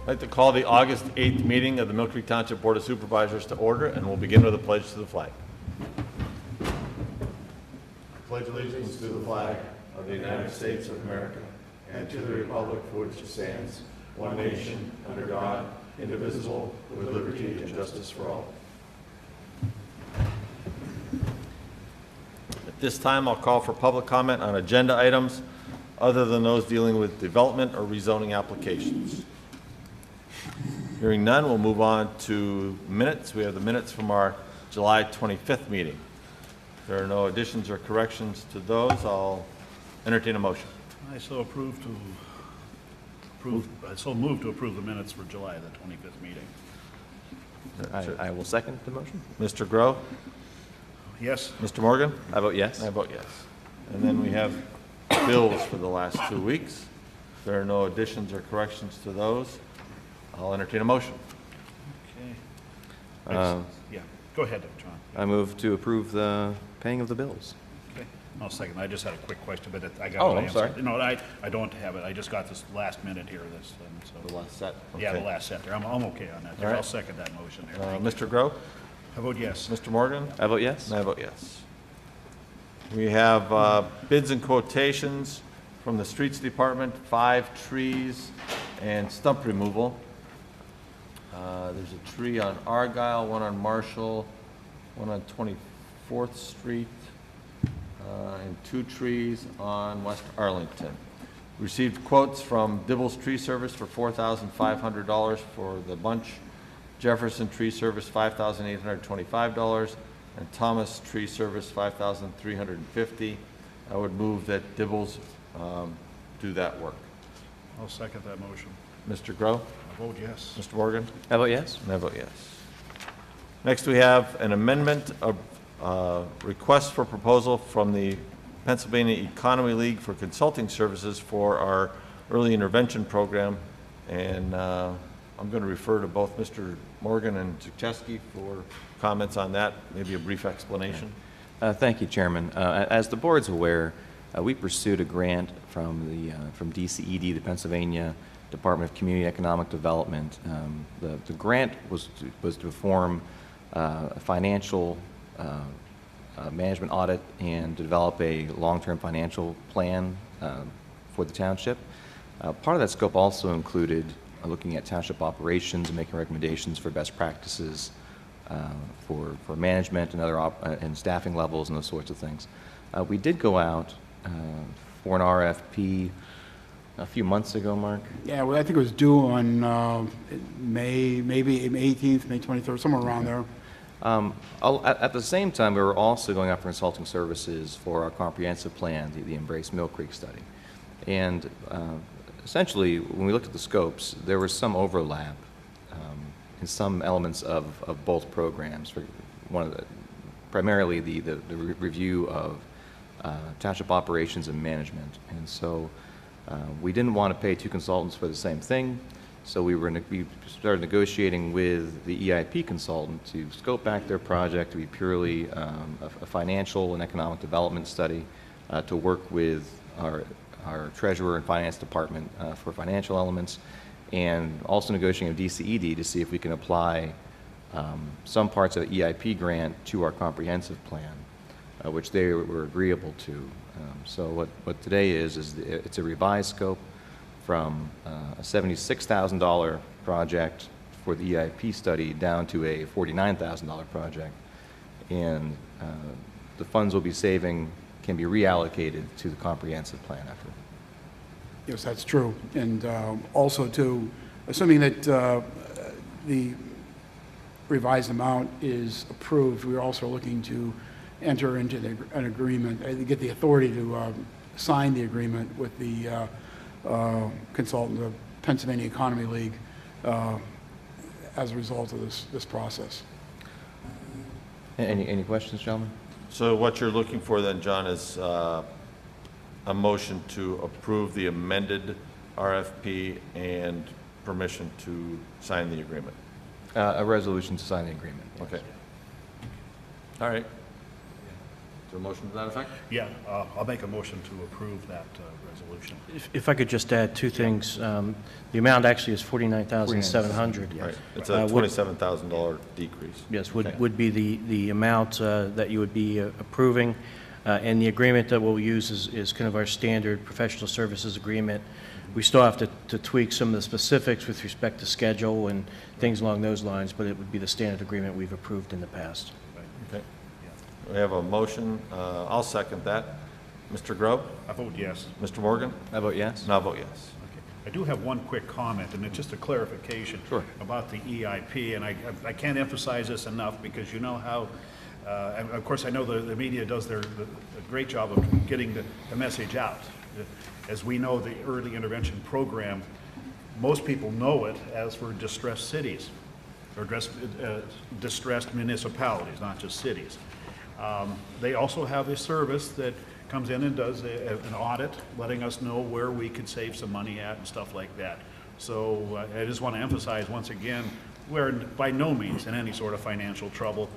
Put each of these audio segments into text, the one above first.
I'd like to call the August 8th meeting of the Millcreek Township Board of Supervisors to order, and we'll begin with a pledge to the flag. Pledge allegiance to the flag of the United States of America and to the republic for which it stands, one nation, under God, indivisible, with liberty and justice for all. At this time, I'll call for public comment on agenda items other than those dealing with development or rezoning applications. Hearing none, we'll move on to minutes. We have the minutes from our July 25th meeting. If there are no additions or corrections to those, I'll entertain a motion. I so move to approve the minutes for July the 25th meeting. I will second the motion. Mr. Groh? Yes. Mr. Morgan? I vote yes. I vote yes. And then we have bills for the last 2 weeks. If there are no additions or corrections to those, I'll entertain a motion. Okay. Yeah, go ahead, John. I move to approve the paying of the bills. Okay. I'll second. I just had a quick question, but I got Oh, my I'm answer. sorry. No, I don't have it. I just got this last minute here. The last set? Yeah, Okay. the last set there. I'm okay on that. All right. I'll second that motion there. Thank you. Mr. Groh? I vote yes. Mr. Morgan? I vote yes. And I vote yes. We have bids and quotations from the Streets Department, 5 trees and stump removal. There's a tree on Argyle, one on Marshall, one on 24th Street, and 2 trees on West Arlington. Received quotes from Dibble's Tree Service for $4,500 for the bunch, Jefferson Tree Service $5,825, and Thomas Tree Service $5,350. I would move that Dibble's do that work. I'll second that motion. Mr. Groh? I vote yes. Mr. Morgan? I vote yes. And I vote yes. Next, we have an amendment of request for proposal from the Pennsylvania Economy League for consulting services for our early intervention program. And I'm going to refer to both Mr. Morgan and Zucheski for comments on that, maybe a brief explanation. Thank you, Chairman. As the board's aware, we pursued a grant from DCED, the Pennsylvania Department of Community Economic Development. The grant was to form a financial management audit and to develop a long-term financial plan for the township. Part of that scope also included looking at township operations and making recommendations for best practices for management and and staffing levels and those sorts of things. We did go out for an RFP a few months ago, Mark. Yeah, well, I think it was due on maybe May 18th, May 23rd, somewhere around there. At the same time, we were also going out for consulting services for our comprehensive plan, the Embrace Millcreek study. And essentially, when we looked at the scopes, there was some overlap in some elements of both programs. For primarily the review of township operations and management. And so we didn't want to pay 2 consultants for the same thing. So we started negotiating with the EIP consultant to scope back their project to be purely a financial and economic development study, to work with our treasurer and finance department for financial elements, and also negotiating with DCED to see if we can apply some parts of the EIP grant to our comprehensive plan, which they were agreeable to. So what today is it's a revised scope from a $76,000 project for the EIP study down to a $49,000 project. And the funds we'll be saving can be reallocated to the comprehensive plan effort. Yes, that's true. And also, too, assuming that the revised amount is approved, we're also looking to enter into an agreement, get the authority to sign the agreement with the consultant, the Pennsylvania Economy League, as a result of this process. Any questions, gentlemen? So what you're looking for then, John, is a motion to approve the amended RFP and permission to sign the agreement. A resolution to sign the agreement. Yes. Okay. All right. there a motion to that effect? Yeah, I'll make a motion to approve that resolution. If I could just add two things. The amount actually is $49,700. Right, it's a would- $27,000 decrease. Yes, Okay. would be the amount that you would be approving. And the agreement that we'll use is kind of our standard professional services agreement. We still have to tweak some of the specifics with respect to schedule and things along those lines, but it would be the standard agreement we've approved in the past. Okay. We have a motion. I'll second that. Mr. Grubb? I vote yes. Mr. Morgan? I vote yes. And I'll vote yes. Okay. I do have one quick comment, and it's just a clarification Sure. about the EIP, and I can't emphasize this enough because you know how, and of course I know the media does a great job of getting the message out. As we know, the early intervention program, most people know it as for distressed cities, or distressed municipalities, not just cities. They also have a service that comes in and does an audit, letting us know where we could save some money at and stuff like that. So I just want to emphasize once again, we're by no means in any sort of financial trouble,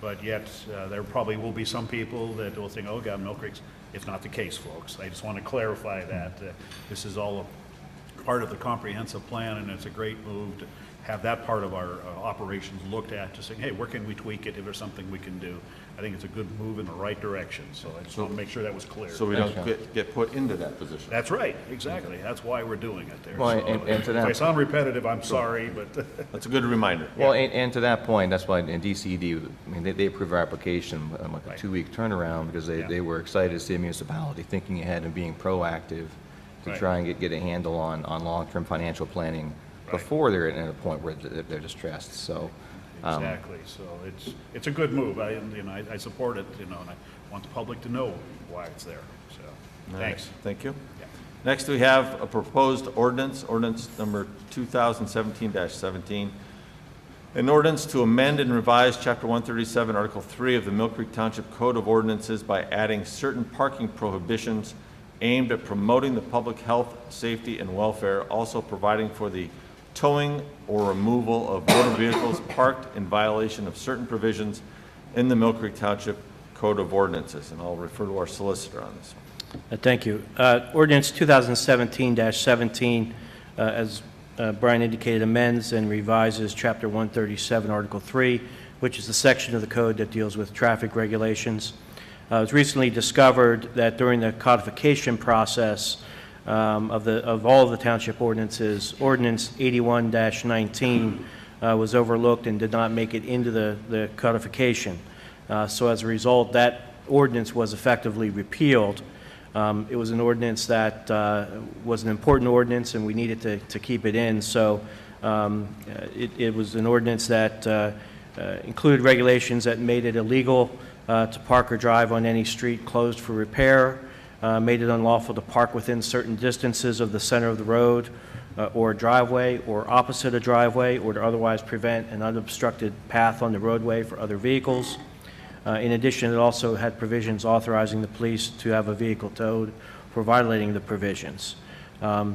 but yet there probably will be some people that will think, oh God, Millcreek's. It's not the case, folks. I just want to clarify that. This is all a part of the comprehensive plan, and it's a great move to have that part of our operations looked at, just saying, hey, where can we tweak it if there's something we can do? I think it's a good move in the right direction, so I just want to make sure that was clear. So we don't get put into that position. That's right, exactly. That's why we're doing it there. Well, So, and to if I that- sound repetitive, I'm sorry, but That's a good reminder. Well, and to that point, that's why in DCD, I mean, they approved our application on like a Right. 2-week turnaround because Yeah. they were excited to see a municipality thinking ahead and being proactive to Right. try and get a handle on long-term financial planning Right. before they're at a point where they're distressed, so. exactly. So it's a good move. I support it, and I want the public to know why it's there. So, All right, thanks. Thank you. Yeah. Next, we have a proposed ordinance number 2017-17. An ordinance to amend and revise Chapter 137, Article 3 of the Millcreek Township Code of Ordinances by adding certain parking prohibitions aimed at promoting the public health, safety, and welfare, also providing for the towing or removal of motor vehicles parked in violation of certain provisions in the Millcreek Township Code of Ordinances. And I'll refer to our solicitor on this one. Thank you. Ordinance 2017-17, as Brian indicated, amends and revises Chapter 137, Article 3, which is the section of the code that deals with traffic regulations. It was recently discovered that during the codification process of all of the township ordinances, Ordinance 81-19 was overlooked and did not make it into the codification. So as a result, that ordinance was effectively repealed. It was an ordinance that was an important ordinance, and we needed to keep it in. So it was an ordinance that included regulations that made it illegal to park or drive on any street closed for repair, made it unlawful to park within certain distances of the center of the road or driveway or opposite a driveway, or to otherwise prevent an unobstructed path on the roadway for other vehicles. In addition, it also had provisions authorizing the police to have a vehicle towed for violating the provisions.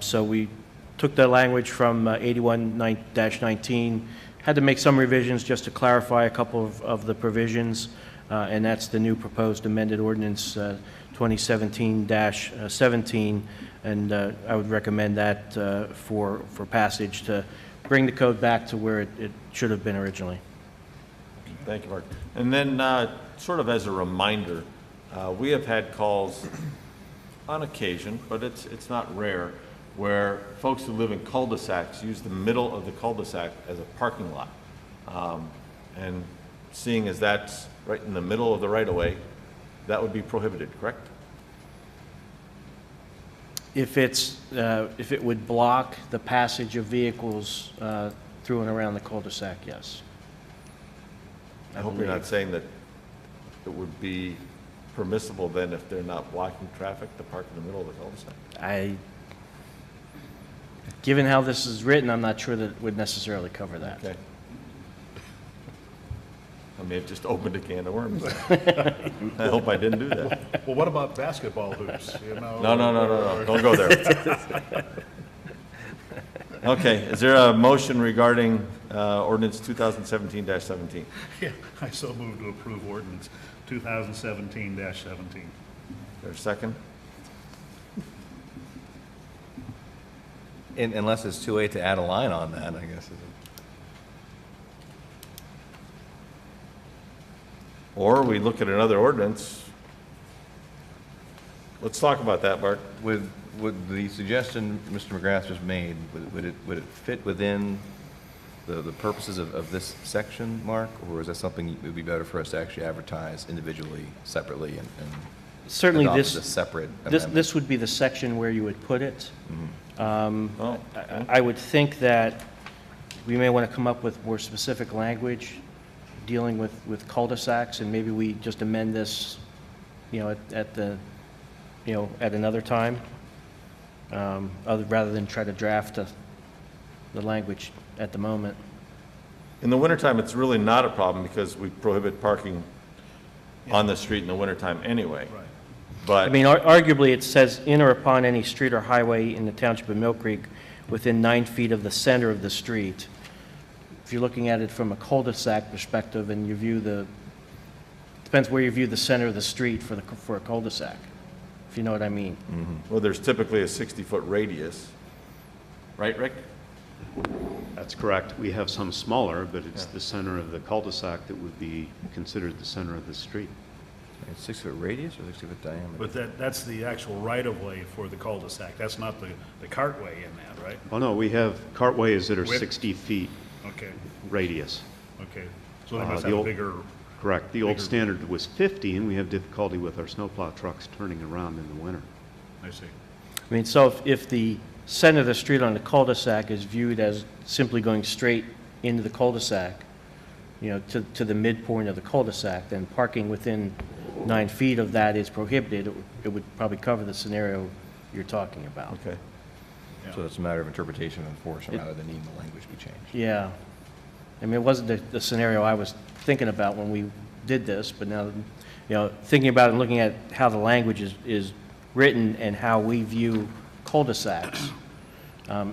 So we took the language from 81-19, had to make some revisions just to clarify a couple of the provisions, and that's the new proposed amended ordinance 2017-17, and I would recommend that for passage to bring the code back to where it should have been originally. Thank you, Mark. And then, sort of as a reminder, we have had calls on occasion, but it's not rare, where folks who live in cul-de-sacs use the middle of the cul-de-sac as a parking lot. And seeing as that's right in the middle of the right-of-way, that would be prohibited, correct? If it would block the passage of vehicles through and around the cul-de-sac, yes. I hope you're not saying that it would be permissible then, if they're not blocking traffic, to park in the middle of the cul-de-sac. Given how this is written, I'm not sure that it would necessarily cover that. Okay. I may have just opened a can of worms. I hope I didn't do that. Well, what about basketball hoops? You know? No. Don't go there. Okay, is there a motion regarding ordinance 2017-17? Yeah, I so move to approve ordinance 2017-17. There's a second? Unless it's too late to add a line on that, I guess. Or we look at another ordinance. Let's talk about that, Bart. Would the suggestion Mr. McGrath just made, would it fit within the purposes of this section, Mark? Or is that something that would be better for us to actually advertise individually, separately, and Certainly adopt this, as a separate amendment? this would be the section where you would put it. Oh, I would think that we may want to come up with more specific language dealing with cul-de-sacs, and maybe we just amend this, at the, at another time, rather than try to draft the language at the moment. in the wintertime, it's really not a problem because we prohibit parking on the street in the wintertime anyway. Right. But I mean, arguably, it says in or upon any street or highway in the township of Millcreek within 9 feet of the center of the street. If you're looking at it from a cul-de-sac perspective and you view depends where you view the center of the street for a cul-de-sac, if you know what I mean. well, there's typically a 60-foot radius. Right, Rick? That's correct. We have some smaller, but it's the center of the cul-de-sac that would be considered the center of the street. It's 6-foot radius or 6-foot diameter? But that's the actual right-of-way for the cul-de-sac. That's not the cartway in that, right? Oh, no, we have cartways that are Width? 60 feet Okay, radius. okay. So they Uh, must the have a old- bigger, Correct. The old Bigger- standard was 50, and we have difficulty with our snowplow trucks turning around in the winter. I see. I mean, so if the center of the street on the cul-de-sac is viewed as simply going straight into the cul-de-sac, to the midpoint of the cul-de-sac, then parking within 9 feet of that is prohibited. It would probably cover the scenario you're talking about. Okay. So it's a matter of interpretation and enforcement rather than needing the language be changed. Yeah. I mean, it wasn't the scenario I was thinking about when we did this, but now, thinking about it and looking at how the language is written and how we view cul-de-sacs,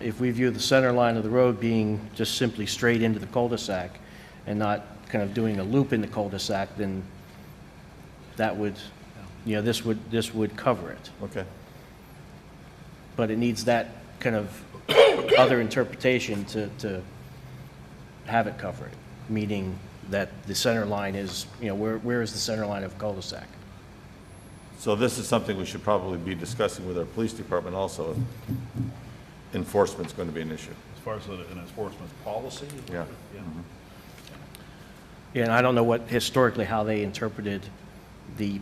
if we view the center line of the road being just simply straight into the cul-de-sac and not kind of doing a loop in the cul-de-sac, then that would, this would cover it. Okay. But it needs that kind of other interpretation to have it cover it, meaning that the center line is, where is the center line of cul-de-sac? So this is something we should probably be discussing with our police department also. Enforcement's going to be an issue. As far as an enforcement policy? Yeah. Yeah, and I don't know historically how they interpreted the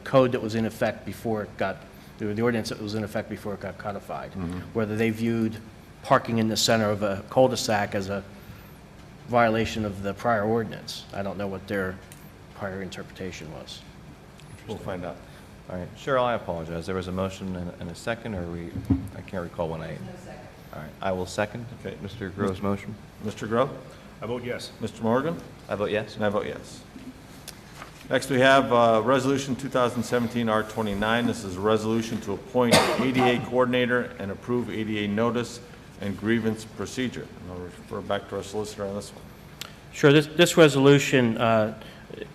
code that was in effect before it got, the ordinance that was in effect before it got codified. Whether they viewed parking in the center of a cul-de-sac as a violation of the prior ordinance. I don't know what their prior interpretation was. We'll find out. All right, Cheryl, I apologize. There was a motion and a second, or I can't recall when I... All right, I will second Okay. Mr. Grove's motion. Mr. Grove? I vote yes. Mr. Morgan? I vote yes. And I vote yes. Next, we have Resolution 2017 R29. This is a resolution to appoint ADA coordinator and approve ADA notice and grievance procedure. And I'll refer back to our solicitor on this one. Sure, this resolution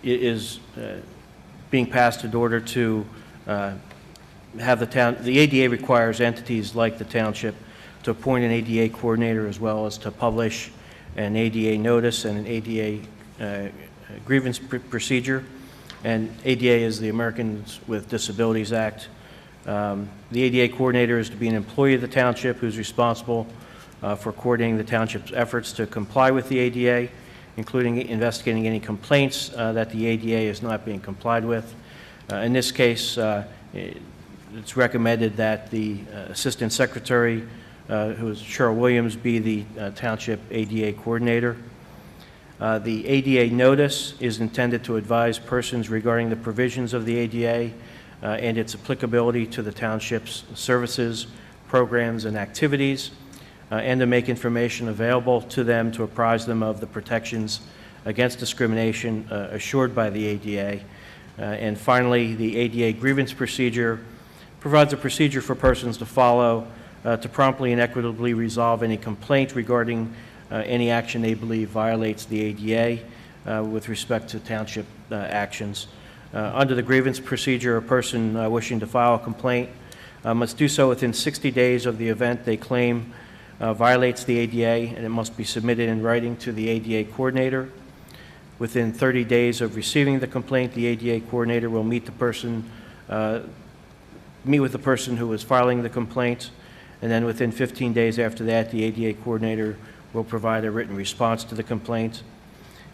is being passed in order to have the ADA requires entities like the township to appoint an ADA coordinator as well as to publish an ADA notice and an ADA grievance procedure. And ADA is the Americans with Disabilities Act. The ADA coordinator is to be an employee of the township who's responsible for coordinating the township's efforts to comply with the ADA, including investigating any complaints that the ADA is not being complied with. In this case, it's recommended that the Assistant Secretary, who is Cheryl Williams, be the Township ADA Coordinator. The ADA notice is intended to advise persons regarding the provisions of the ADA and its applicability to the Township's services, programs, and activities, and to make information available to them to apprise them of the protections against discrimination assured by the ADA. And finally, the ADA grievance procedure provides a procedure for persons to follow to promptly and equitably resolve any complaint regarding any action they believe violates the ADA with respect to township actions. Under the grievance procedure, a person wishing to file a complaint must do so within 60 days of the event they claim violates the ADA, and it must be submitted in writing to the ADA coordinator. Within 30 days of receiving the complaint, the ADA coordinator will meet with the person who is filing the complaint, and then within 15 days after that, the ADA coordinator will provide a written response to the complaint.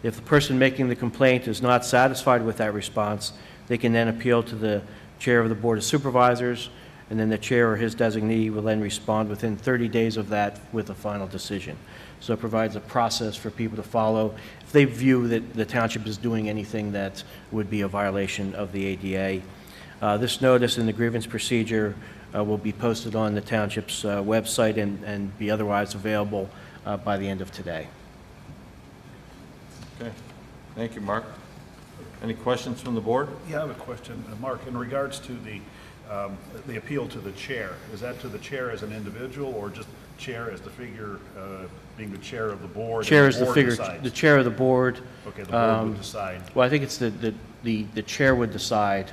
If the person making the complaint is not satisfied with that response, they can then appeal to the chair of the Board of Supervisors, and then the chair or his designee will then respond within 30 days of that with a final decision. So it provides a process for people to follow if they view that the township is doing anything that would be a violation of the ADA. This notice and the grievance procedure will be posted on the township's website and be otherwise available by the end of today. Okay, thank you, Mark. Any questions from the board? Yeah, I have a question, Mark, in regards to the appeal to the chair. Is that to the chair as an individual, or just chair as the figure, being the chair of the board? Chair and is the board figure, decides? the chair of the board. Okay, the board would decide. Well, I think it's the chair would decide,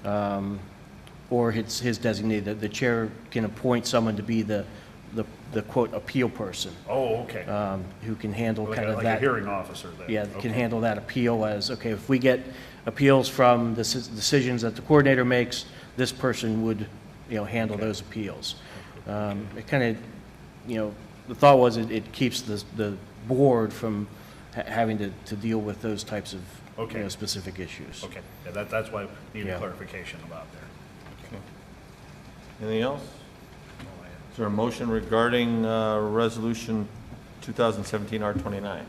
or his designee. The chair can appoint someone to be the quote appeal person, Oh, okay. who can handle Like kind a, of like that. a hearing officer then? Yeah, Okay. can handle that appeal as, okay, if we get appeals from the decisions that the coordinator makes, this person would, handle those appeals. It kind of, the thought was it keeps the board from having to deal with those types of, Okay. specific issues. Okay, yeah, that's why I needed Yeah. clarification about there. Anything else? Is there a motion regarding Resolution 2017 R29?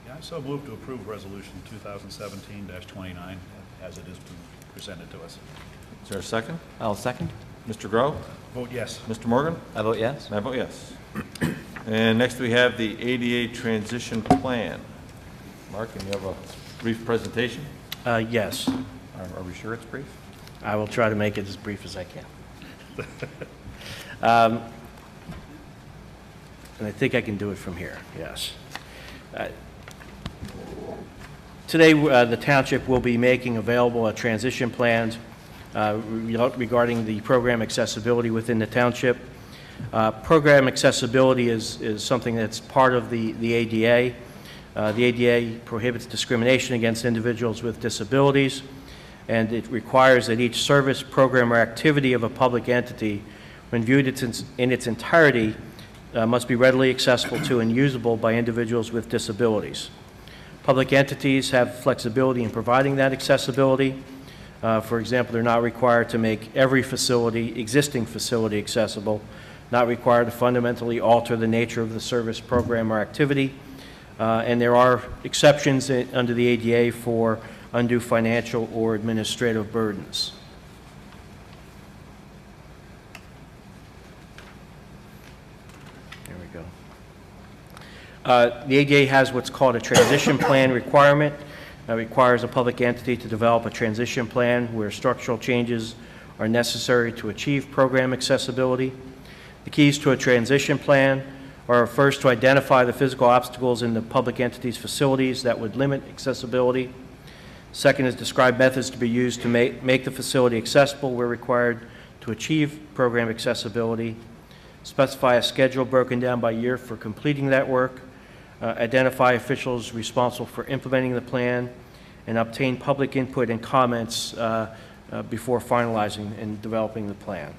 Yeah, I so move to approve Resolution 2017-29 as it is presented to us. Is there a second? I'll second. Mr. Grow? Vote yes. Mr. Morgan? I vote yes. And I vote yes. And next we have the ADA Transition Plan. Mark, can you have a brief presentation? Yes, Are we sure it's brief? I will try to make it as brief as I can. And I think I can do it from here, yes. Today, the township will be making available a transition plan regarding the program accessibility within the township. Program accessibility is something that's part of the ADA. The ADA prohibits discrimination against individuals with disabilities, and it requires that each service, program, or activity of a public entity, when viewed in its entirety, must be readily accessible to and usable by individuals with disabilities. Public entities have flexibility in providing that accessibility. For example, they're not required to make every existing facility accessible, not required to fundamentally alter the nature of the service, program, or activity, and there are exceptions under the ADA for undue financial or administrative burdens. There we go. The ADA has what's called a transition plan requirement. It requires a public entity to develop a transition plan where structural changes are necessary to achieve program accessibility. The keys to a transition plan are first to identify the physical obstacles in the public entity's facilities that would limit accessibility. Second is describe methods to be used to make the facility accessible where required to achieve program accessibility. Specify a schedule broken down by year for completing that work. Identify officials responsible for implementing the plan, and obtain public input and comments before finalizing and developing the plan.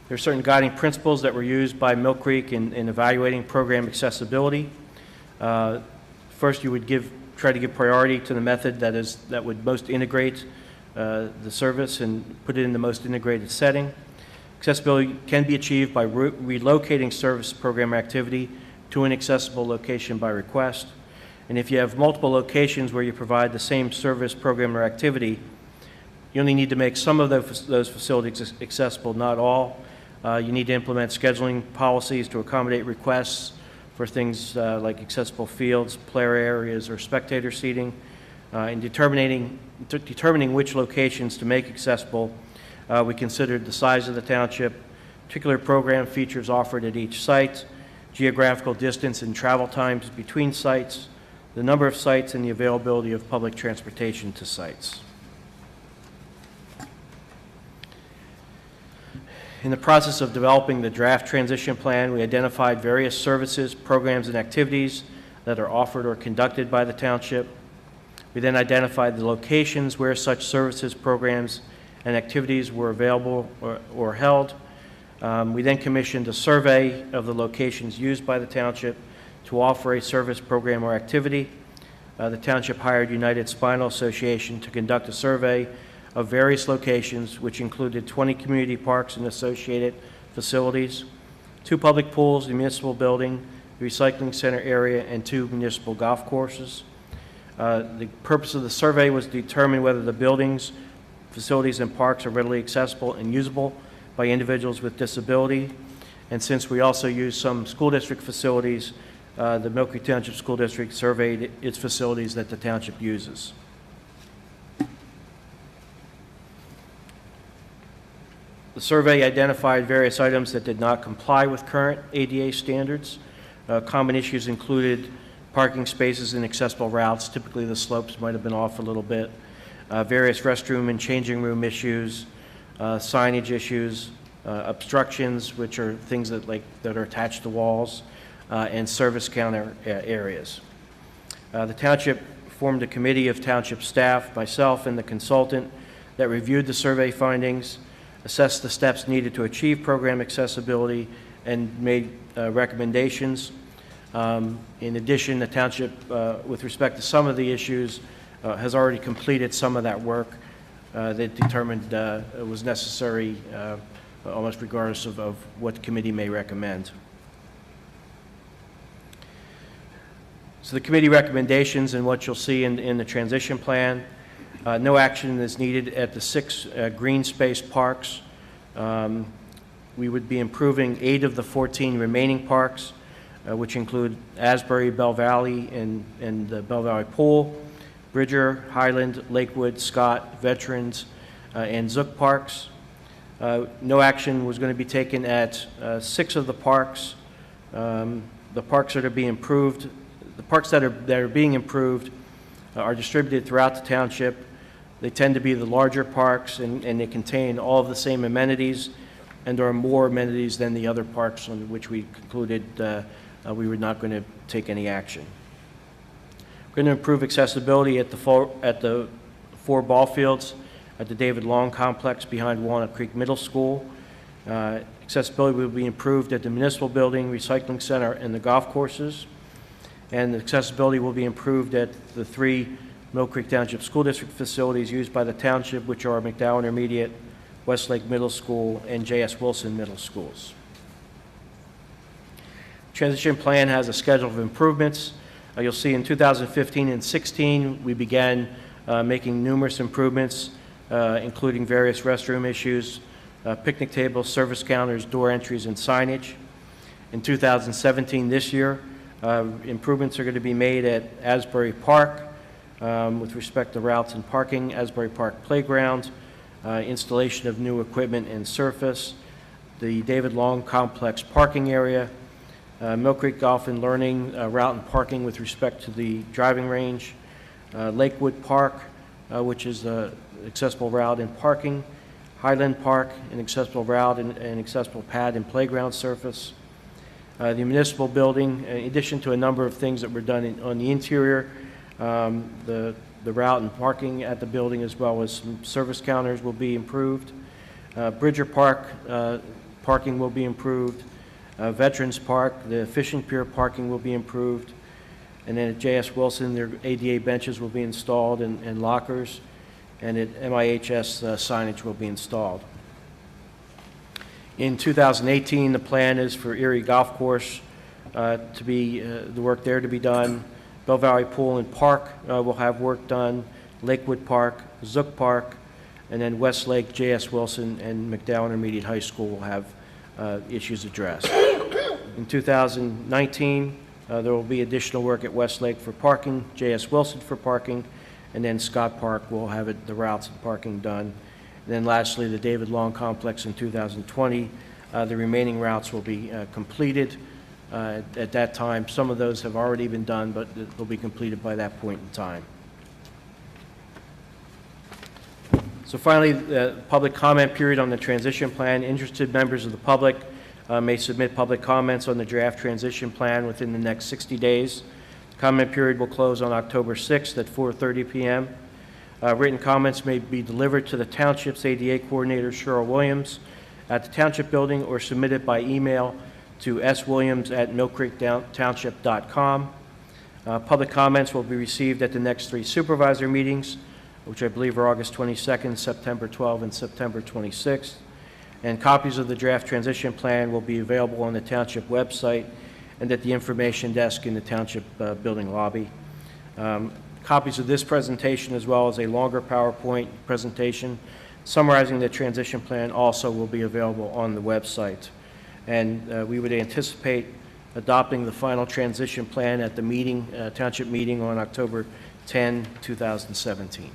There are certain guiding principles that were used by Millcreek in evaluating program accessibility. First, you would try to give priority to the method that would most integrate the service and put it in the most integrated setting. Accessibility can be achieved by relocating service program activity to an accessible location by request. And if you have multiple locations where you provide the same service, program, or activity, you only need to make some of those facilities accessible, not all. You need to implement scheduling policies to accommodate requests for things like accessible fields, player areas, or spectator seating. In determining which locations to make accessible, we considered the size of the township, particular program features offered at each site, geographical distance and travel times between sites, the number of sites, and the availability of public transportation to sites. In the process of developing the draft transition plan, we identified various services, programs, and activities that are offered or conducted by the township. We then identified the locations where such services, programs, and activities were available or held. We then commissioned a survey of the locations used by the township to offer a service, program, or activity. The township hired United Spinal Association to conduct a survey of various locations, which included 20 community parks and associated facilities, 2 public pools, the municipal building, the recycling center area, and 2 municipal golf courses. The purpose of the survey was to determine whether the buildings, facilities, and parks are readily accessible and usable by individuals with disability. And since we also use some school district facilities, the Millcreek Township School District surveyed its facilities that the township uses. The survey identified various items that did not comply with current ADA standards. Common issues included parking spaces and accessible routes. Typically, the slopes might have been off a little bit. Various restroom and changing room issues, signage issues, obstructions, which are things that are attached to walls, and service counter areas. The township formed a committee of township staff, myself, and the consultant that reviewed the survey findings, assessed the steps needed to achieve program accessibility, and made recommendations. In addition, the township, with respect to some of the issues, has already completed some of that work that determined it was necessary, almost regardless of what the committee may recommend. So the committee recommendations and what you'll see in the transition plan: no action is needed at the 6 green space parks. We would be improving 8 of the 14 remaining parks, which include Asbury, Bell Valley, and the Bell Valley Pool, Bridger, Highland, Lakewood, Scott, Veterans, and Zook parks. No action was going to be taken at 6 of the parks. The parks that are being improved, the parks that are being improved are distributed throughout the township. They tend to be the larger parks, and they contain all of the same amenities, and there are more amenities than the other parks on which we concluded we were not going to take any action. We're going to improve accessibility at the 4 ball fields at the David Long Complex behind Walnut Creek Middle School. Accessibility will be improved at the municipal building, recycling center, and the golf courses. And accessibility will be improved at the 3 Millcreek Township School District facilities used by the township, which are McDowell Intermediate, Westlake Middle School, and J.S. Wilson Middle Schools. Transition plan has a schedule of improvements. You'll see in 2015 and 16, we began making numerous improvements, including various restroom issues, picnic tables, service counters, door entries, and signage. In 2017, this year, improvements are going to be made at Asbury Park with respect to routes and parking, Asbury Park Playground, installation of new equipment and surface, the David Long Complex parking area, Millcreek Golf and Learning route and parking with respect to the driving range, Lakewood Park, which is the accessible route and parking, Highland Park, an accessible route and accessible pad and playground surface, the municipal building, in addition to a number of things that were done on the interior, the route and parking at the building, as well as some service counters, will be improved. Bridger Park parking will be improved. Veterans Park, the fishing pier parking will be improved. And then at J.S. Wilson, their ADA benches will be installed and lockers. And at MIHS, signage will be installed. In 2018, the plan is for Erie Golf Course to be, the work there to be done. Bell Valley Pool and Park will have work done. Lakewood Park, Zook Park, and then Westlake, J.S. Wilson, and McDowell Intermediate High School will have issues addressed. In 2019, there will be additional work at Westlake for parking, J.S. Wilson for parking, and then Scott Park will have the routes and parking done. And then lastly, the David Long Complex in 2020. The remaining routes will be completed at that time. Some of those have already been done, but they'll be completed by that point in time. So finally, the public comment period on the transition plan. Interested members of the public may submit public comments on the draft transition plan within the next 60 days. The comment period will close on October 6th at 4:30 p.m. Written comments may be delivered to the Township's ADA Coordinator, Cheryl Williams, at the Township Building or submitted by email to swilliams@millcreektownship.com. Public comments will be received at the next 3 supervisor meetings, which I believe are August 22nd, September 12th, and September 26th. And copies of the draft transition plan will be available on the Township website and at the information desk in the Township building lobby. Copies of this presentation, as well as a longer PowerPoint presentation summarizing the transition plan, also will be available on the website. And we would anticipate adopting the final transition plan at the meeting, Township meeting on October 10, 2017.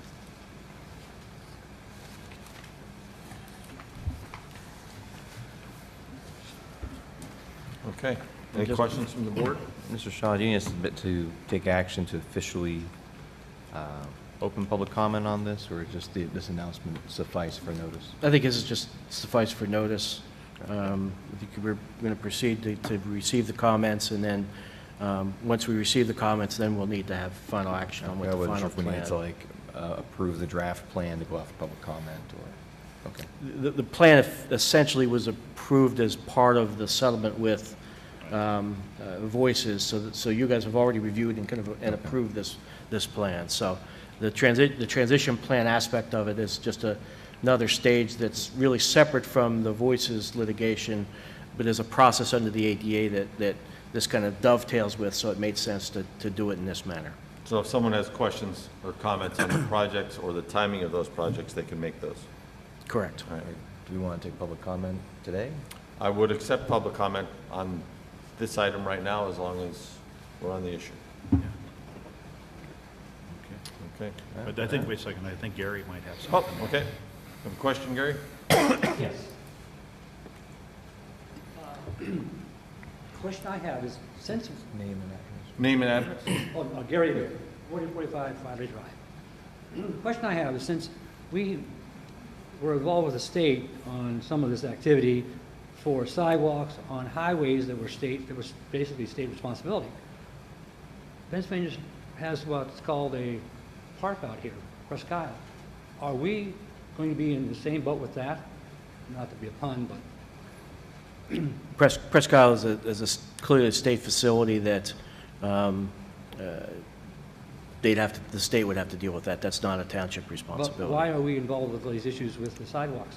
Okay. Any questions from the board? Mr. Shaw, do you need us to take action to officially open public comment on this, or just this announcement suffice for notice? I think this is just suffice for notice. I think we're going to proceed to receive the comments, and then once we receive the comments, then we'll need to have final action on what the final If we need to plan. approve the draft plan to go out for public comment, or, okay. The plan essentially was approved as part of the settlement with Voices, so you guys have already reviewed and approved this plan. So the transition plan aspect of it is just another stage that's really separate from the Voices litigation, but is a process under the ADA that this kind of dovetails with, so it made sense to do it in this manner. So if someone has questions or comments on the projects or the timing of those projects, they can make those. Correct. All right. Do we want to take public comment today? I would accept public comment on this item right now, as long as we're on the issue. Okay. But I think, wait a second, I think Gary might have Oh, something. okay. Have a question, Gary? Yes. Question I have is, since, Name and address. Name and address? Gary, 4045 Flattery Drive. The question I have is, since we were involved with the state on some of this activity for sidewalks on highways that was basically state responsibility, Pennsylvania has what's called a park out here, Presque Isle. Are we going to be in the same boat with that? Not to be a pun, but Presque Isle is clearly a state facility that the state would have to deal with that. That's not a township but responsibility. why are we involved with these issues with the sidewalks?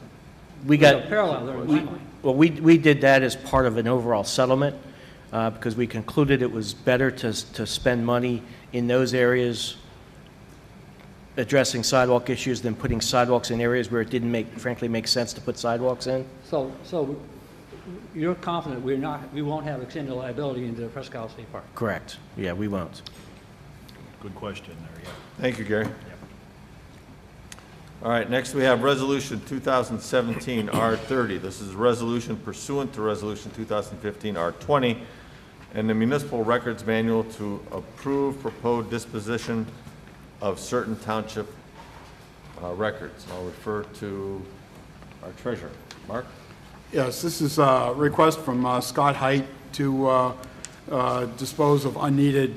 We There's got a parallel there in my mind. Well, we did that as part of an overall settlement because we concluded it was better to spend money in those areas addressing sidewalk issues than putting sidewalks in areas where it didn't frankly make sense to put sidewalks in. So you're confident we won't have extended liability into Presque Isle State Park? Correct. Yeah, we won't. Good question there, yeah. Thank you, Gary. All right, next we have Resolution 2017 R30. This is a resolution pursuant to Resolution 2015 R20 and the Municipal Records Manual to approve proposed disposition of certain township records. I'll refer to our treasurer. Mark? Yes, this is a request from Scott Height to dispose of unneeded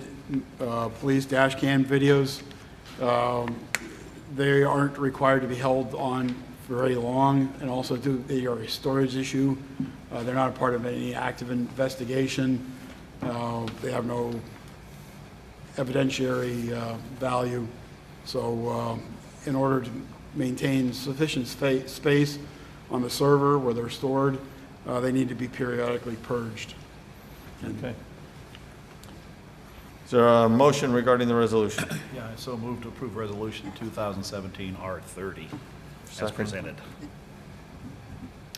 police dash cam videos. They aren't required to be held on very long, and also they are a storage issue. They're not a part of any active investigation. They have no evidentiary value. So in order to maintain sufficient space on the server where they're stored, they need to be periodically purged. Okay. Is there a motion regarding the resolution? Yeah, I so moved to approve Resolution 2017 R30 as Second. presented.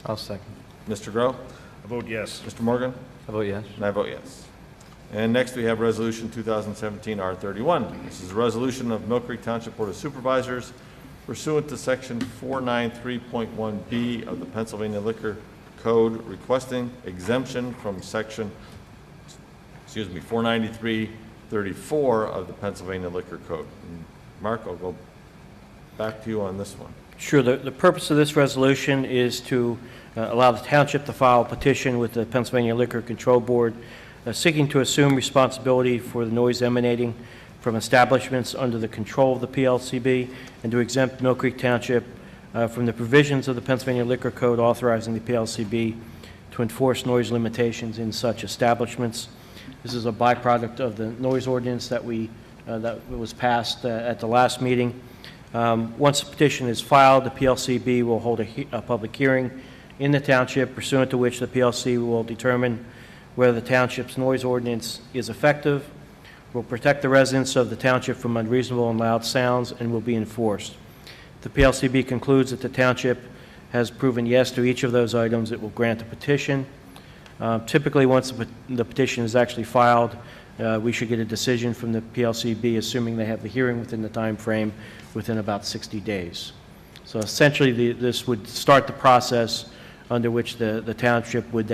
I'll second. Mr. Grow? I vote yes. Mr. Morgan? I vote yes. And I vote yes. And next, we have Resolution 2017 R31. This is a resolution of Millcreek Township Board of Supervisors pursuant to Section 493.1B of the Pennsylvania Liquor Code, requesting exemption from Section 493-34 of the Pennsylvania Liquor Code. And Mark, I'll go back to you on this one. Sure. The purpose of this resolution is to allow the township to file a petition with the Pennsylvania Liquor Control Board seeking to assume responsibility for the noise emanating from establishments under the control of the PLCB and to exempt Millcreek Township from the provisions of the Pennsylvania Liquor Code authorizing the PLCB to enforce noise limitations in such establishments. This is a byproduct of the noise ordinance that was passed at the last meeting. Once the petition is filed, the PLCB will hold a public hearing in the township, pursuant to which the PLC will determine whether the township's noise ordinance is effective, will protect the residents of the township from unreasonable and loud sounds, and will be enforced. If the PLCB concludes that the township has proven yes to each of those items, it will grant a petition. Typically, once the petition is actually filed, we should get a decision from the PLCB, assuming they have the hearing within the time frame, within about 60 days. So essentially, this would start the process under which the township would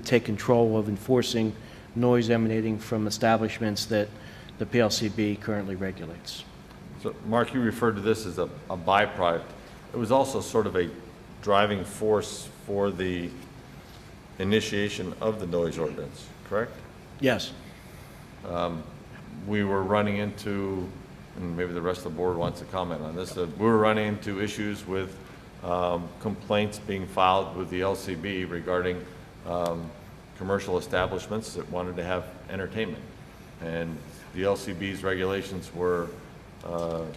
take control of enforcing noise emanating from establishments that the PLCB currently regulates. So, Mark, you referred to this as a byproduct. It was also sort of a driving force for the initiation of the noise ordinance, correct? Yes. We were running into, and maybe the rest of the board wants to comment on this, we were running into issues with complaints being filed with the LCB regarding commercial establishments that wanted to have entertainment. And the LCB's regulations were, you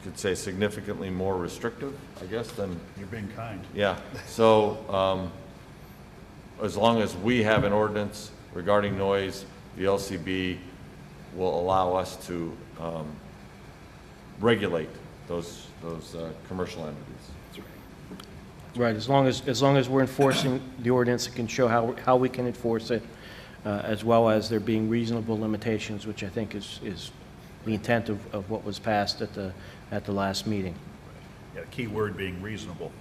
could say, significantly more restrictive, I guess, than... You're being kind. Yeah. So as long as we have an ordinance regarding noise, the LCB will allow us to regulate those commercial entities. Right. As long as we're enforcing the ordinance, it can show how we can enforce it, as well as there being reasonable limitations, which I think is the intent of what was passed at the last meeting. Yeah, key word being reasonable,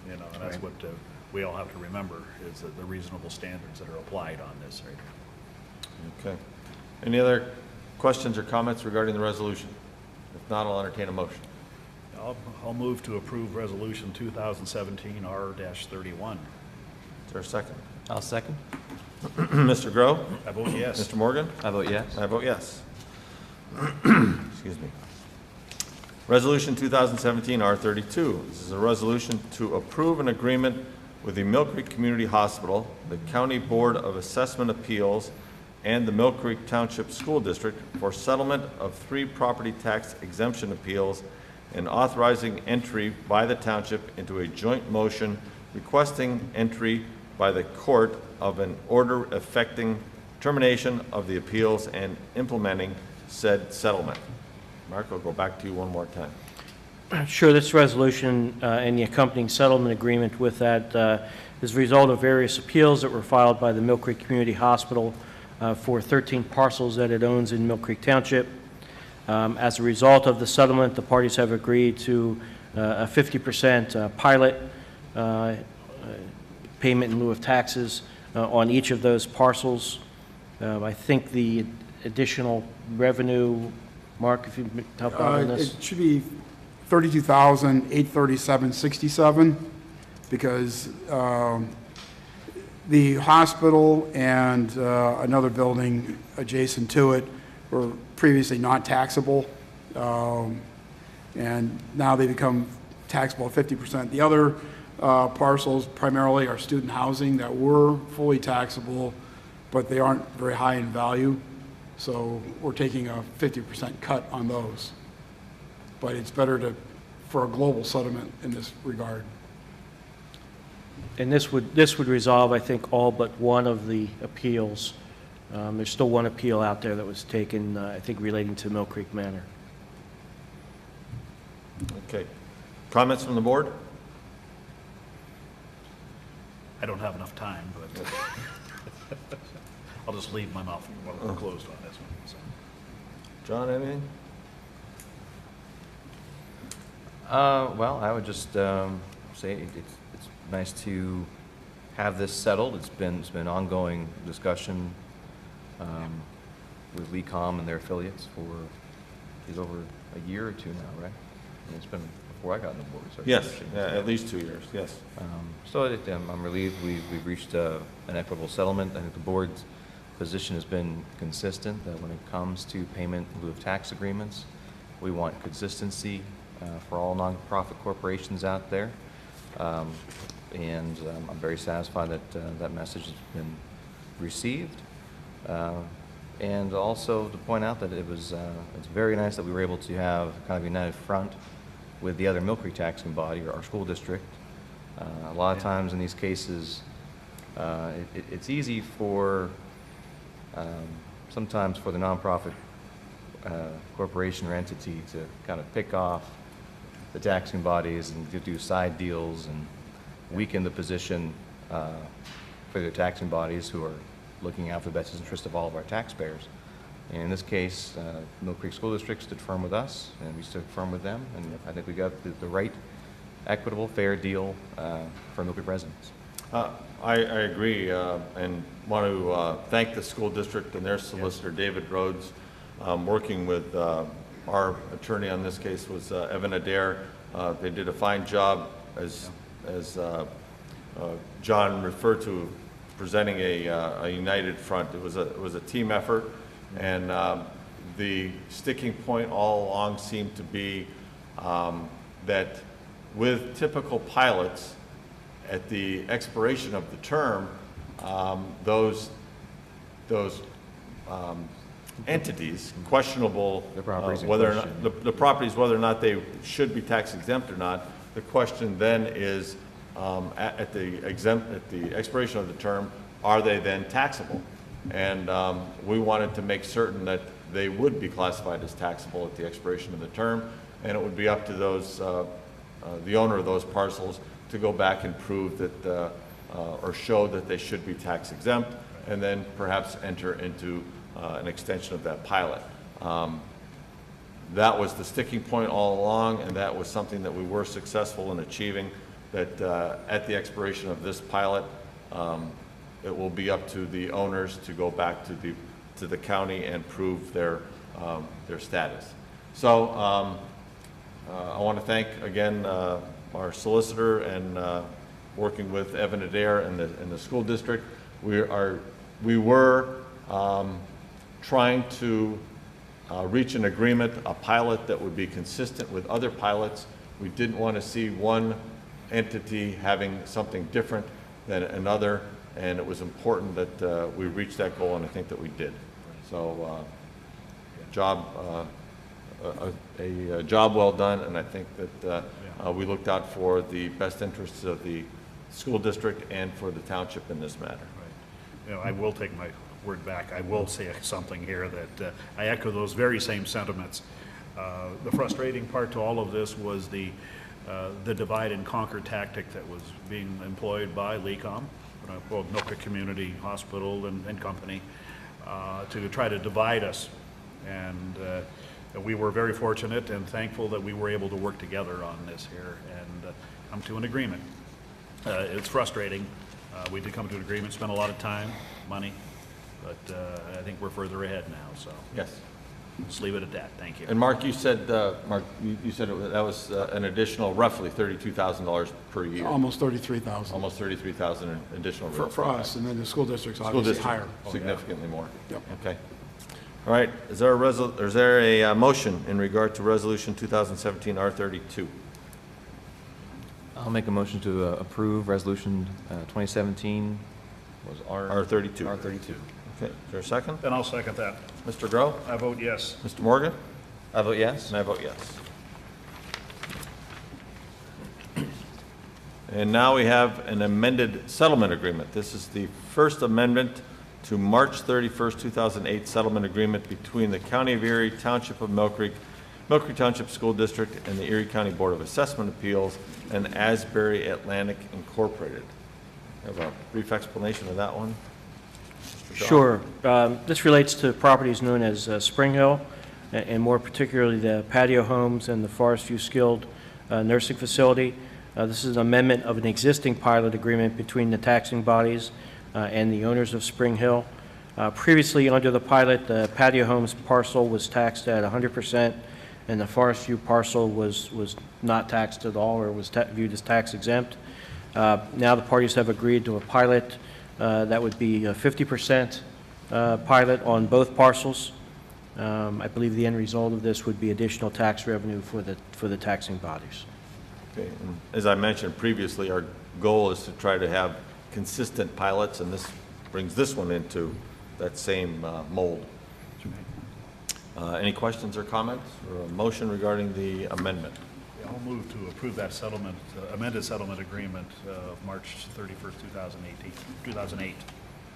and that's Right. what we all have to remember, is the reasonable standards that are applied on this, right? Okay. Any other questions or comments regarding the resolution? If not, I'll entertain a motion. I'll move to approve Resolution 2017 R-31. Is there a second? I'll second. Mr. Grow? I vote yes. Mr. Morgan? I vote yes. I vote yes. Excuse me. Resolution 2017 R-32. This is a resolution to approve an agreement with the Millcreek Community Hospital, the County Board of Assessment Appeals, and the Millcreek Township School District for settlement of 3 property tax exemption appeals and authorizing entry by the township into a joint motion requesting entry by the court of an order affecting termination of the appeals and implementing said settlement. Mark, I'll go back to you one more time. Sure. This resolution and the accompanying settlement agreement with that is a result of various appeals that were filed by the Millcreek Community Hospital for 13 parcels that it owns in Millcreek Township. As a result of the settlement, the parties have agreed to a 50% pilot payment in lieu of taxes on each of those parcels. I think the additional revenue, Mark, if you could help out on this. It should be $32,837.67 because the hospital and another building adjacent to it were previously not taxable, and now they become taxable at 50%. The other parcels primarily are student housing that were fully taxable, but they aren't very high in value, so we're taking a 50% cut on those. But it's better for a global settlement in this regard. And this would resolve, I think, all but one of the appeals. There's still one appeal out there that was taken, I think, relating to Millcreek Manor. Okay. Comments from the board? I don't have enough time, but I'll just leave my mouth closed on this one. So. John, anything? Well, I would just say it's nice to have this settled. It's been ongoing discussion with LECOM and their affiliates for, is over a year or two now, right? And it's been before I got on the board. So Yes, at least 2 years, yes. I'm relieved we've reached an equitable settlement. I think the board's position has been consistent that when it comes to payment in lieu of tax agreements, we want consistency for all nonprofit corporations out there. I'm very satisfied that that message has been received. And also to point out that it's very nice that we were able to have kind of a united front with the other Millcreek taxing body, or our school district. A lot of times in these cases, it's easy for, sometimes for the nonprofit corporation or entity to kind of pick off the taxing bodies and to do side deals and weaken the position for the taxing bodies who are looking out for the best interest of all of our taxpayers. And in this case, Millcreek School District stood firm with us, and we stood firm with them, and I think we got the right, equitable, fair deal for Millcreek residents. I agree, and want to thank the school district and their solicitor, David Rhodes. Working with our attorney on this case was Evan Adair. They did a fine job, as John referred to, presenting a united front. It was a team effort, and the sticking point all along seemed to be that with typical pilots, at the expiration of the term, those entities, questionable The properties in whether or question. not the properties, whether or not they should be tax exempt or not. The question then is, at the expiration of the term, are they then taxable? And we wanted to make certain that they would be classified as taxable at the expiration of the term, and it would be up to those, the owner of those parcels to go back and prove that, or show that they should be tax exempt, and then perhaps enter into an extension of that pilot. That was the sticking point all along, and that was something that we were successful in achieving, that at the expiration of this pilot, it will be up to the owners to go back to the county and prove their status. So I want to thank again our solicitor and working with Evan Adair and the school district. We were trying to reach an agreement, a pilot that would be consistent with other pilots. We didn't want to see one entity having something different than another, and it was important that we reached that goal, and I think that we did. So a job well done, and I think that we looked out for the best interests of the school district and for the township in this matter. Right. You know, I will take my word back. I will say something here that I echo those very same sentiments. The frustrating part to all of this was the divide and conquer tactic that was being employed by LECOM, both Millcreek Community Hospital and company, to try to divide us. And we were very fortunate and thankful that we were able to work together on this here and come to an agreement. It's frustrating. We did come to an agreement, spent a lot of time, money, but I think we're further ahead now, so. Yes. Let's leave it at that. Thank you. And Mark, you said that was an additional roughly $32,000 per year. Almost 33,000 Almost 33,000 in additional. for us, and then the school district's School obviously district, higher. significantly more. Yep. Okay. All right, is there a motion in regard to Resolution 2017 R32? I'll make a motion to approve Resolution 2017, was R32. R32. Okay, is there a second? And I'll second that. Mr. Groh? I vote yes. Mr. Morgan? I vote yes. And I vote yes. And now we have an amended settlement agreement. This is the first amendment to March 31st, 2008 settlement agreement between the County of Erie, Township of Millcreek, Millcreek Township School District, and the Erie County Board of Assessment Appeals, and Asbury Atlantic Incorporated. Have a brief explanation of that one? Mr. Shaw? Sure. This relates to properties known as Spring Hill, and more particularly the patio homes and the Forest View Skilled Nursing Facility. This is an amendment of an existing pilot agreement between the taxing bodies and the owners of Spring Hill. Previously, under the pilot, the patio homes parcel was taxed at 100%, and the Forest View parcel was not taxed at all, or was viewed as tax exempt. Now the parties have agreed to a pilot that would be a 50% pilot on both parcels. I believe the end result of this would be additional tax revenue for the taxing bodies. Okay, and as I mentioned previously, our goal is to try to have consistent pilots, and this brings this one into that same mold. Any questions or comments, or a motion regarding the amendment? I'll move to approve that settlement, amended settlement agreement of March 31st, 2008.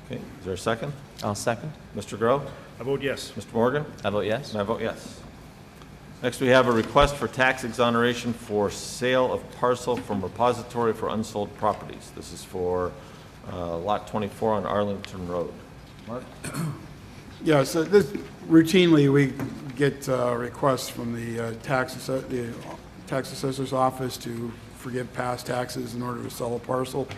Okay, is there a second? I'll second. Mr. Grove? I vote yes. Mr. Morgan? I vote yes. And I vote yes. Next, we have a request for tax exoneration for sale of parcel from repository for unsold properties. This is for Lot 24 on Arlington Road. Mark? Yeah, so this, routinely, we get requests from the tax assessor's office to forgive past taxes in order to sell a parcel.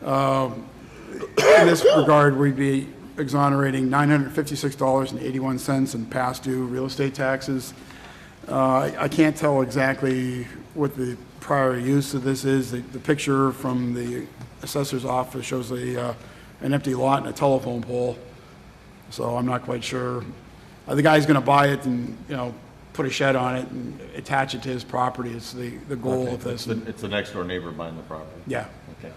In this regard, we'd be exonerating $956.81 in past due real estate taxes. I can't tell exactly what the prior use of this is. The picture from the assessor's office shows an empty lot and a telephone pole, so I'm not quite sure. The guy's going to buy it and, put a shed on it and attach it to his property. It's the goal of this. It's the next door neighbor buying the property. Yeah. Okay.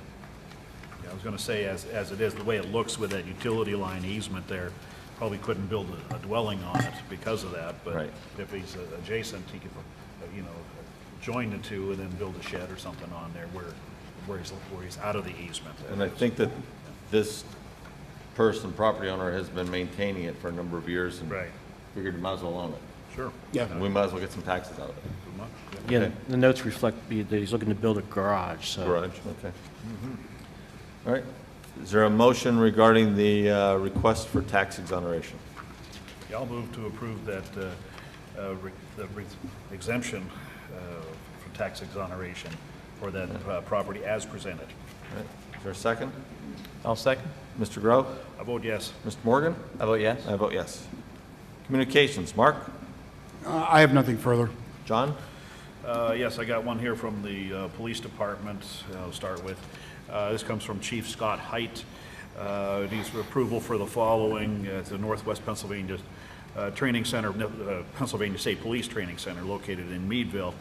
Yeah, I was going to say, as it is, the way it looks with that utility line easement there, probably couldn't build a dwelling on it because of that, but Right. if he's adjacent, he could, join the two and then build a shed or something on there where he's out of the easement. And I think that this property owner, has been maintaining it for a number of years and Right. figured he might as well own it. Sure. Yeah. And we might as well get some taxes out of it. Good enough. Yeah, Okay. the notes reflect that he's looking to build a garage, so. Garage, okay. All right. Is there a motion regarding the request for tax exoneration? Yeah, I'll move to approve that exemption for tax exoneration for that property as presented. All right. Is there a second? I'll second. Mr. Grove? I vote yes. Mr. Morgan? I vote yes. I vote yes. Communications, Mark? I have nothing further. John? Yes, I got one here from the police department. I'll start with. This comes from Chief Scott Height. It needs approval for the following at the Northwest Pennsylvania Training Center, Pennsylvania State Police Training Center, located in Meadville.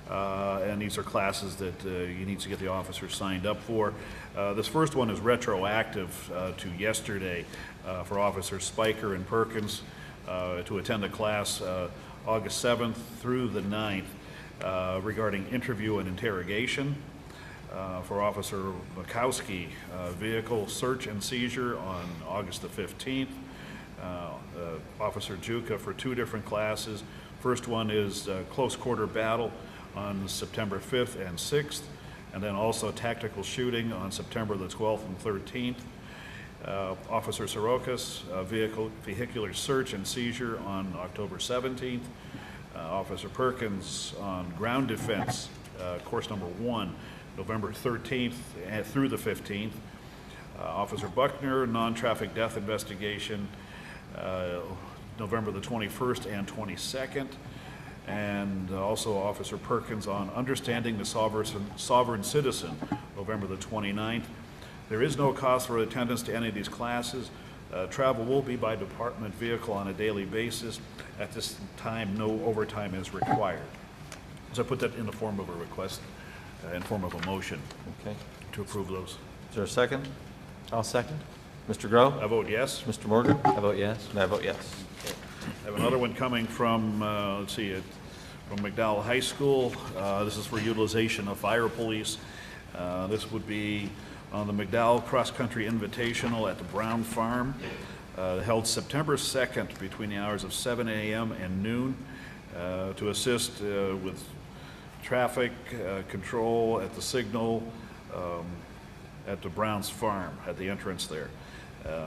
And these are classes that he needs to get the officers signed up for. This first one is retroactive to yesterday for Officers Spiker and Perkins to attend a class August 7th through the 9th regarding interview and interrogation. For Officer Bukowski, vehicle search and seizure on August the 15th. Officer Juka for two different classes. First one is close quarter battle on September 5th and 6th, and then also tactical shooting on September the 12th and 13th. Officer Sorokas, vehicular search and seizure on October 17th. Officer Perkins on ground defense, course number 1, November 13th through the 15th. Officer Buckner, non-traffic death investigation, November the 21st and 22nd. And also Officer Perkins on understanding the sovereign citizen, November the 29th. There is no cost for attendance to any of these classes. Travel will be by department vehicle on a daily basis. At this time, no overtime is required. So I put that in the form of a request, in form of a motion Okay. to approve those. Is there a second? I'll second. Mr. Grove? I vote yes. Mr. Morgan? I vote yes. And I vote yes. I have another one coming from, from McDowell High School. This is for utilization of fire police. This would be on the McDowell Cross Country Invitational at the Brown Farm, held September 2nd between the hours of 7 a.m. and noon to assist with traffic control at the signal at the Brown's Farm at the entrance there.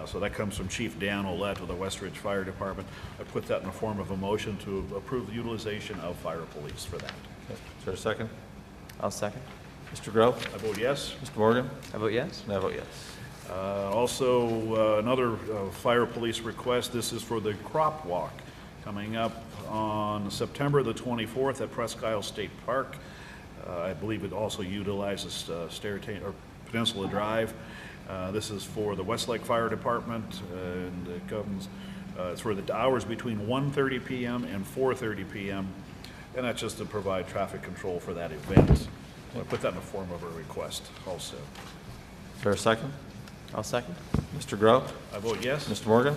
So that comes from Chief Dan Olet of the West Ridge Fire Department. I put that in the form of a motion to approve the utilization of fire police for that. Okay. Is there a second? I'll second. Mr. Grove? I vote yes. Mr. Morgan? I vote yes. And I vote yes. Also, another fire police request, this is for the crop walk coming up on September the 24th at Presque Isle State Park. I believe it also utilizes Peninsula Drive. This is for the Westlake Fire Department, and it comes, it's for the hours between 1:30 p.m. and 4:30 p.m., and that's just to provide traffic control for that event. I put that in the form of a request also. Is there a second? I'll second. Mr. Grow? I vote yes. Mr. Morgan?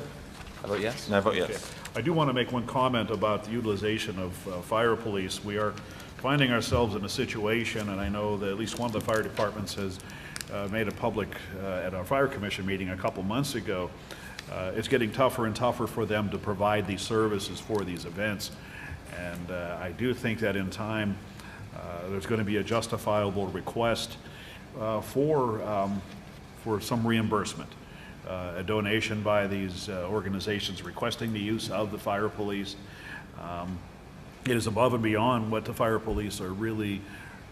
I vote yes. And I vote Okay. yes. I do want to make one comment about the utilization of fire police. We are finding ourselves in a situation, and I know that at least one of the fire departments has made it public at our fire commission meeting a couple months ago. It's getting tougher and tougher for them to provide these services for these events. And I do think that in time, there's going to be a justifiable request for some reimbursement. A donation by these organizations requesting the use of the fire police. It is above and beyond what the fire police are really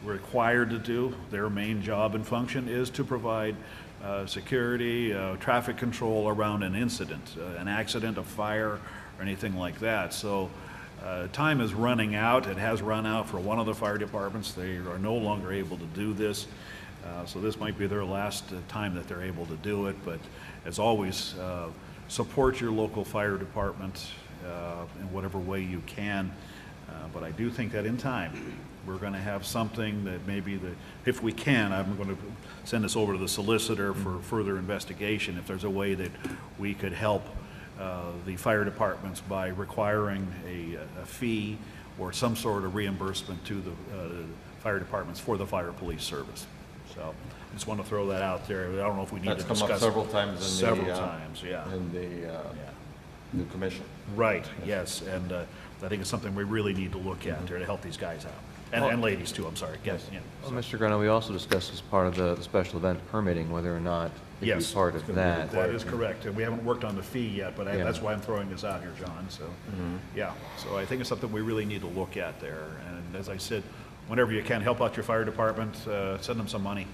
required to do. Their main job and function is to provide security, traffic control around an incident, an accident, a fire, or anything like that. So time is running out. It has run out for one of the fire departments. They are no longer able to do this. So this might be their last time that they're able to do it, but as always, support your local fire department in whatever way you can. But I do think that in time, we're going to have something that maybe, if we can, I'm going to send this over to the solicitor for further investigation, if there's a way that we could help the fire departments by requiring a fee or some sort of reimbursement to the fire departments for the fire police service. So I just want to throw that out there. I don't know if we need to That's discuss. come up several times in the... Several times, yeah. In the new commission. Right, yes, and I think it's something we really need to look at there to help these guys out. And ladies too, I'm sorry. Yes, yeah. Well, Mr. Greno, we also discussed as part of the special event permitting whether or not it could be Yes. part of that. That is correct. And we haven't worked on the fee yet, but Yeah. that's why I'm throwing this out here, John, so, yeah. So I think it's something we really need to look at there. And as I said, whenever you can, help out your fire department, send them some money,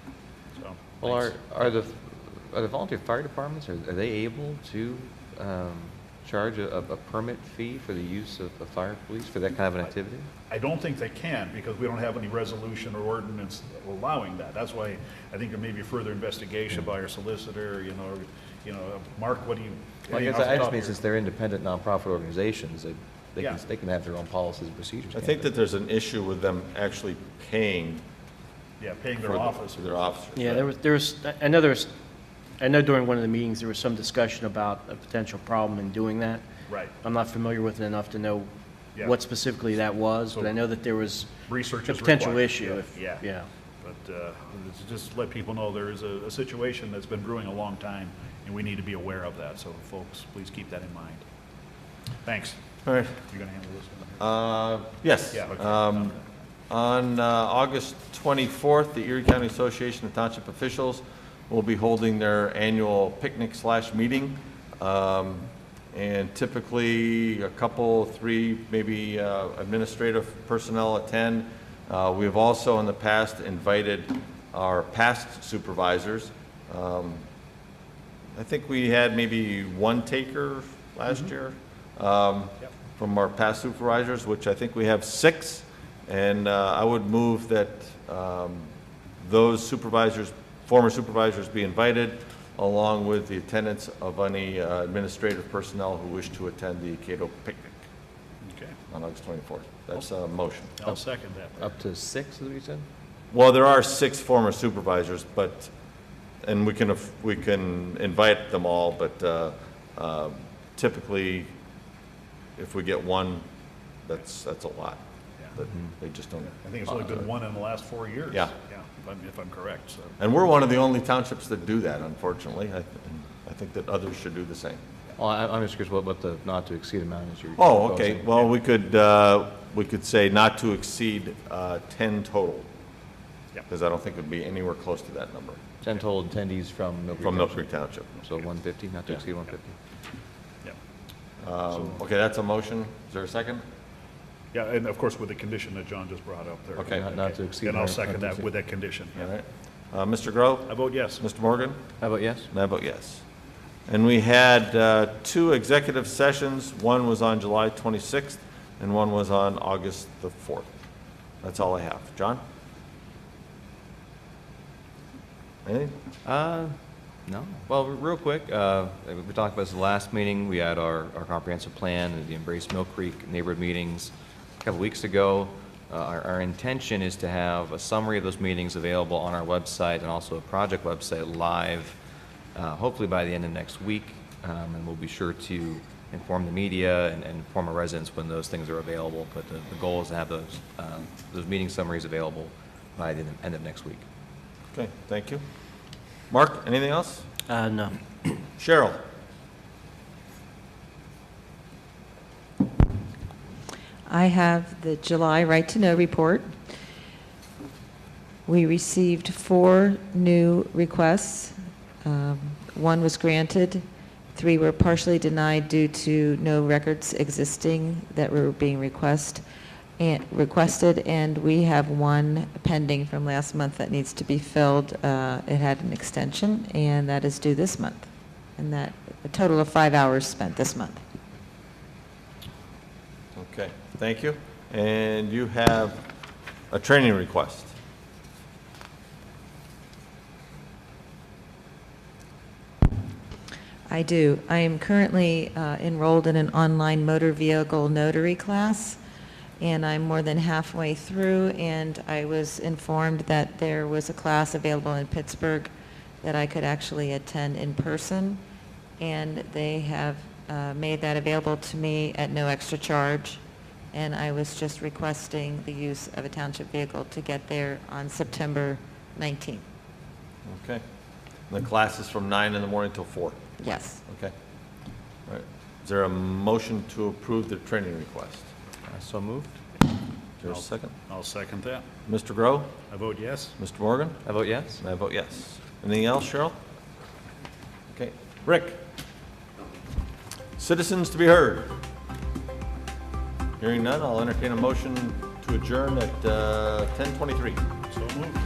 so. Well, thanks. are the volunteer fire departments, are they able to charge a permit fee for the use of the fire police for that kind of an activity? I don't think they can, because we don't have any resolution or ordinance allowing that. That's why I think there may be further investigation by our solicitor, Mark, what do you? Well, I guess I just mean since they're independent nonprofit organizations, Yeah. they can have their own policies and procedures. I can't think they? that there's an issue with them actually paying Yeah, paying for their office. their officers. Yeah, right? I know during one of the meetings, there was some discussion about a potential problem in doing that. Right. I'm not familiar with it enough to know Yeah. what specifically that was, but So- I know that there was Research a is potential required. issue. if- Yeah. Yeah. But just let people know there is a situation that's been brewing a long time, and we need to be aware of that. So folks, please keep that in mind. Thanks. All right. You're going to handle this one? Yes. Yeah, okay. On August 24th, the Erie County Association of Township Officials will be holding their annual picnic/meeting. And typically, a couple, three, maybe administrative personnel attend. We have also in the past invited our past supervisors. I think we had maybe one taker last year from our past supervisors, which I think we have 6. And I would move that those supervisors, former supervisors, be invited, along with the attendance of any administrative personnel who wish to attend the Cato picnic Okay. on August 24th. That's a motion. I'll second that. Up to 6, is what you said? Well, there are 6 former supervisors, but, and we can invite them all, but typically, if we get one, that's a lot. But they just don't. I think it's only been one in the last 4 years. Yeah. Yeah, if I'm correct, so. And we're one of the only townships that do that, unfortunately. I think that others should do the same. Well, I'm just curious what the not to exceed amount is you're Oh, okay. proposing. Well, we could say not to exceed 10 total. Yep. Because I don't think it would be anywhere close to that number 10 total attendees from Millcreek. from Township. Millcreek Township. So 150, not to exceed 150. Yeah. Okay, that's a motion. Is there a second? Yeah, and of course with the condition that John just brought up there. Okay. Not to exceed And I'll not second to that exceed. with that condition. All Yeah. right. Mr. Grove? I vote yes. Mr. Morgan? How about yes? And I vote yes. And we had 2 executive sessions. One was on July 26th, and one was on August the 4th. That's all I have. John? Anything? No. Well, real quick, we talked about this the last meeting. We had our comprehensive plan and the Embrace Millcreek neighborhood meetings a couple weeks ago. Our intention is to have a summary of those meetings available on our website and also a project website live, hopefully by the end of next week. And we'll be sure to inform the media and inform our residents when those things are available. But the goal is to have those meeting summaries available by the end of next week. Okay, thank you. Mark, anything else? No. Cheryl? I have the July Right to Know report. We received 4 new requests. 1 was granted, 3 were partially denied due to no records existing that were being requested, and we have 1 pending from last month that needs to be filled. It had an extension, and that is due this month, and that a total of 5 hours spent this month. Okay, thank you. And you have a training request. I do. I am currently enrolled in an online motor vehicle notary class, and I'm more than halfway through, and I was informed that there was a class available in Pittsburgh that I could actually attend in person, and they have made that available to me at no extra charge, and I was just requesting the use of a township vehicle to get there on September 19th. Okay. And the class is from 9 in the morning till 4. Yes. Okay. All right. Is there a motion to approve the training request? So moved. Is there a second? I'll second that. Mr. Groh? I vote yes. Mr. Morgan? I vote yes. And I vote yes. Anything else, Cheryl? Okay. Rick? Citizens to be heard. Hearing none, I'll entertain a motion to adjourn at 10:23. So moved.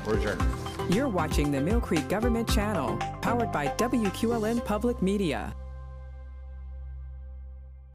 We're adjourned. You're watching the Millcreek Government Channel, powered by WQLN Public Media.